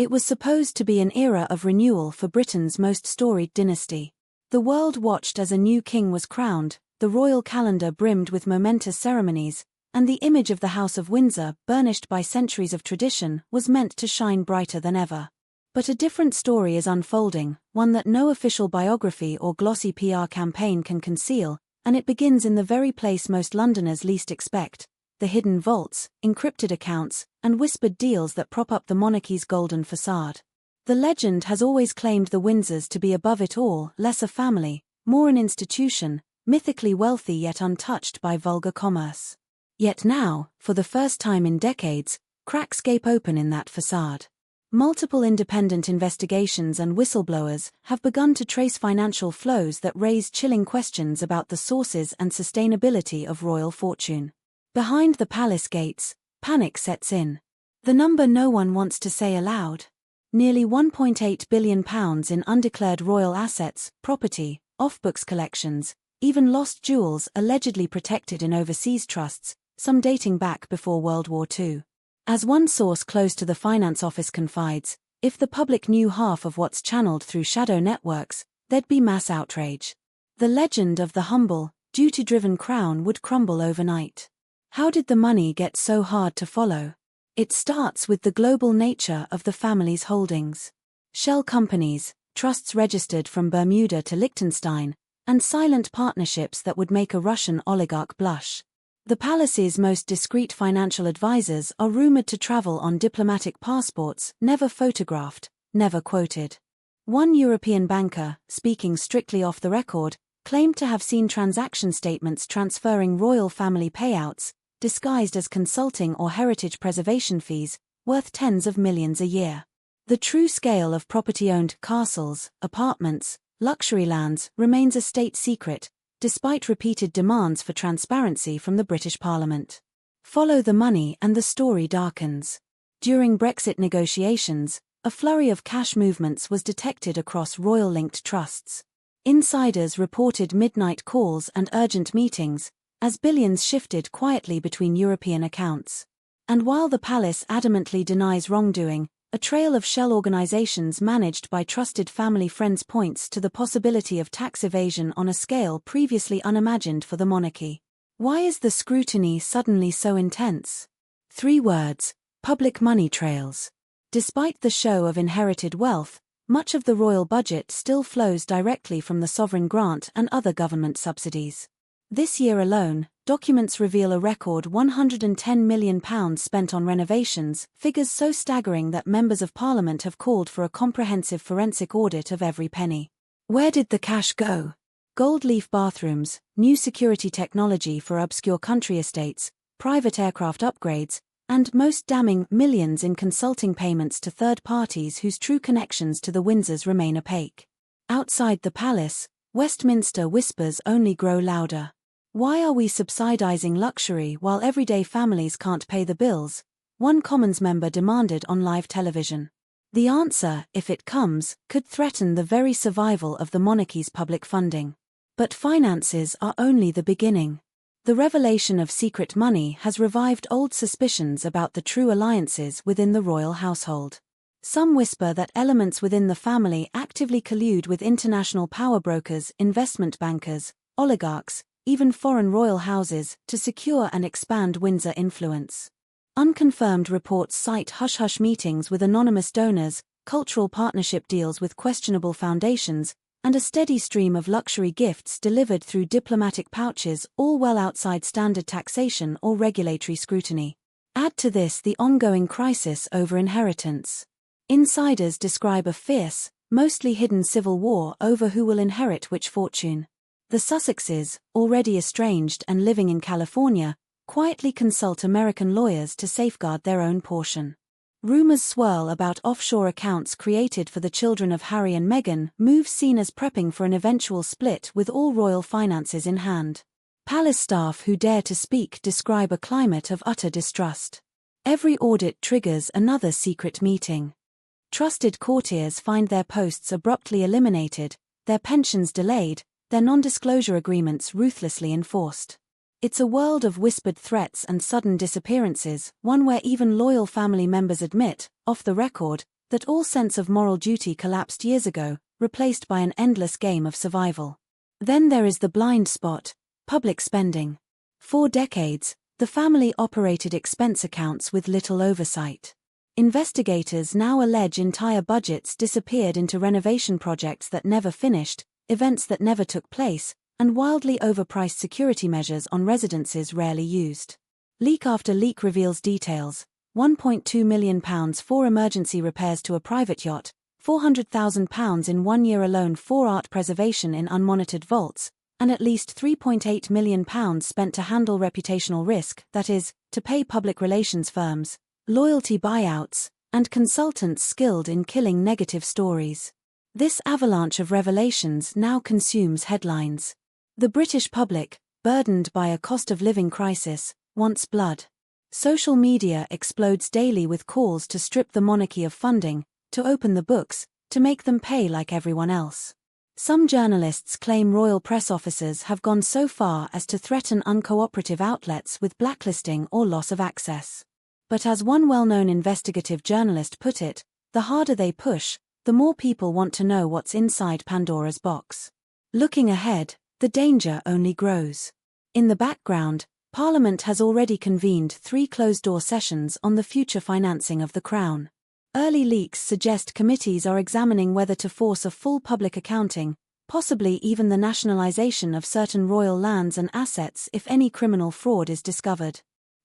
It was supposed to be an era of renewal for Britain's most storied dynasty. The world watched as a new king was crowned, the royal calendar brimmed with momentous ceremonies, and the image of the House of Windsor, burnished by centuries of tradition, was meant to shine brighter than ever. But a different story is unfolding, one that no official biography or glossy PR campaign can conceal, and it begins in the very place most Londoners least expect: the hidden vaults, encrypted accounts, and whispered deals that prop up the monarchy's golden facade. The legend has always claimed the Windsors to be above it all, less a family, more an institution, mythically wealthy yet untouched by vulgar commerce. Yet now, for the first time in decades, cracks gape open in that facade. Multiple independent investigations and whistleblowers have begun to trace financial flows that raise chilling questions about the sources and sustainability of royal fortune. Behind the palace gates, panic sets in. The number no one wants to say aloud. Nearly £1.8 billion in undeclared royal assets, property, off-books collections, even lost jewels allegedly protected in overseas trusts, some dating back before World War II. As one source close to the finance office confides, if the public knew half of what's channeled through shadow networks, there'd be mass outrage. The legend of the humble, duty-driven crown would crumble overnight. How did the money get so hard to follow? It starts with the global nature of the family's holdings. Shell companies, trusts registered from Bermuda to Liechtenstein, and silent partnerships that would make a Russian oligarch blush. The palace's most discreet financial advisors are rumored to travel on diplomatic passports, never photographed, never quoted. One European banker, speaking strictly off the record, claimed to have seen transaction statements transferring royal family payouts, disguised as consulting or heritage preservation fees, worth tens of millions a year. The true scale of property-owned castles, apartments, luxury lands remains a state secret, despite repeated demands for transparency from the British Parliament. Follow the money and the story darkens. During Brexit negotiations, a flurry of cash movements was detected across royal-linked trusts. Insiders reported midnight calls and urgent meetings, as billions shifted quietly between European accounts. And while the palace adamantly denies wrongdoing, a trail of shell organizations managed by trusted family friends points to the possibility of tax evasion on a scale previously unimagined for the monarchy. Why is the scrutiny suddenly so intense? 3 words: public money trails. Despite the show of inherited wealth, much of the royal budget still flows directly from the sovereign grant and other government subsidies. This year alone, documents reveal a record £110 million spent on renovations, figures so staggering that members of Parliament have called for a comprehensive forensic audit of every penny. Where did the cash go? Gold leaf bathrooms, new security technology for obscure country estates, private aircraft upgrades, and most damning, millions in consulting payments to third parties whose true connections to the Windsors remain opaque. Outside the palace, Westminster whispers only grow louder. Why are we subsidizing luxury while everyday families can't pay the bills? One Commons member demanded on live television. The answer, if it comes, could threaten the very survival of the monarchy's public funding. But finances are only the beginning. The revelation of secret money has revived old suspicions about the true alliances within the royal household. Some whisper that elements within the family actively collude with international power brokers, investment bankers, oligarchs, even foreign royal houses, to secure and expand Windsor influence. Unconfirmed reports cite hush-hush meetings with anonymous donors, cultural partnership deals with questionable foundations, and a steady stream of luxury gifts delivered through diplomatic pouches, all well outside standard taxation or regulatory scrutiny. Add to this the ongoing crisis over inheritance. Insiders describe a fierce, mostly hidden civil war over who will inherit which fortune. The Sussexes, already estranged and living in California, quietly consult American lawyers to safeguard their own portion. Rumors swirl about offshore accounts created for the children of Harry and Meghan, moves seen as prepping for an eventual split with all royal finances in hand. Palace staff who dare to speak describe a climate of utter distrust. Every audit triggers another secret meeting. Trusted courtiers find their posts abruptly eliminated, their pensions delayed, their non-disclosure agreements ruthlessly enforced. It's a world of whispered threats and sudden disappearances, one where even loyal family members admit, off the record, that all sense of moral duty collapsed years ago, replaced by an endless game of survival. Then there is the blind spot: public spending. For decades, the family operated expense accounts with little oversight. Investigators now allege entire budgets disappeared into renovation projects that never finished, events that never took place, and wildly overpriced security measures on residences rarely used. Leak after leak reveals details: £1.2 million for emergency repairs to a private yacht, £400,000 in 1 year alone for art preservation in unmonitored vaults, and at least £3.8 million spent to handle reputational risk, that is, to pay public relations firms, loyalty buyouts, and consultants skilled in killing negative stories. This avalanche of revelations now consumes headlines. The British public, burdened by a cost of living crisis, wants blood. Social media explodes daily with calls to strip the monarchy of funding, to open the books, to make them pay like everyone else. Some journalists claim royal press officers have gone so far as to threaten uncooperative outlets with blacklisting or loss of access. But as one well-known investigative journalist put it, the harder they push, the more people want to know what's inside Pandora's box. Looking ahead, the danger only grows. In the background, Parliament has already convened 3 closed-door sessions on the future financing of the Crown. Early leaks suggest committees are examining whether to force a full public accounting, possibly even the nationalisation of certain royal lands and assets if any criminal fraud is discovered.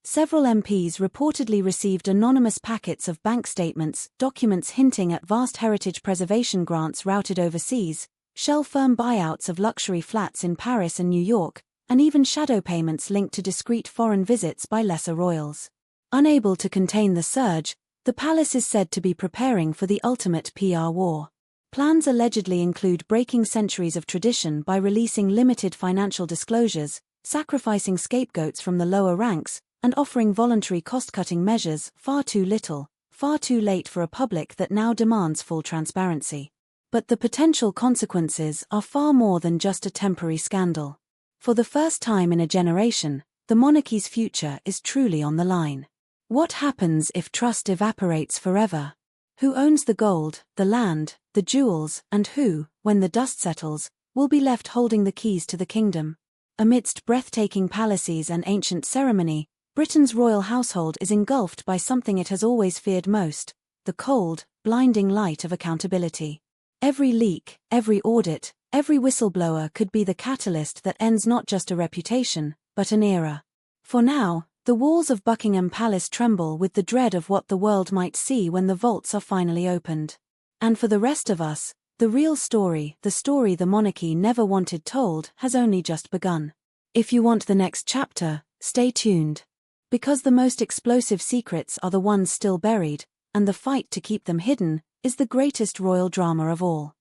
Several MPs reportedly received anonymous packets of bank statements, documents hinting at vast heritage preservation grants routed overseas, shell firm buyouts of luxury flats in Paris and New York, and even shadow payments linked to discreet foreign visits by lesser royals. Unable to contain the surge, the palace is said to be preparing for the ultimate PR war. Plans allegedly include breaking centuries of tradition by releasing limited financial disclosures, sacrificing scapegoats from the lower ranks, and offering voluntary cost-cutting measures, far too little, far too late for a public that now demands full transparency. But the potential consequences are far more than just a temporary scandal. For the first time in a generation, the monarchy's future is truly on the line. What happens if trust evaporates forever? Who owns the gold, the land, the jewels, and who, when the dust settles, will be left holding the keys to the kingdom? Amidst breathtaking palaces and ancient ceremony, Britain's royal household is engulfed by something it has always feared most: the cold, blinding light of accountability. Every leak, every audit, every whistleblower could be the catalyst that ends not just a reputation, but an era. For now, the walls of Buckingham Palace tremble with the dread of what the world might see when the vaults are finally opened. And for the rest of us, the real story, the story the monarchy never wanted told, has only just begun. If you want the next chapter, stay tuned. Because the most explosive secrets are the ones still buried, and the fight to keep them hidden is the greatest royal drama of all.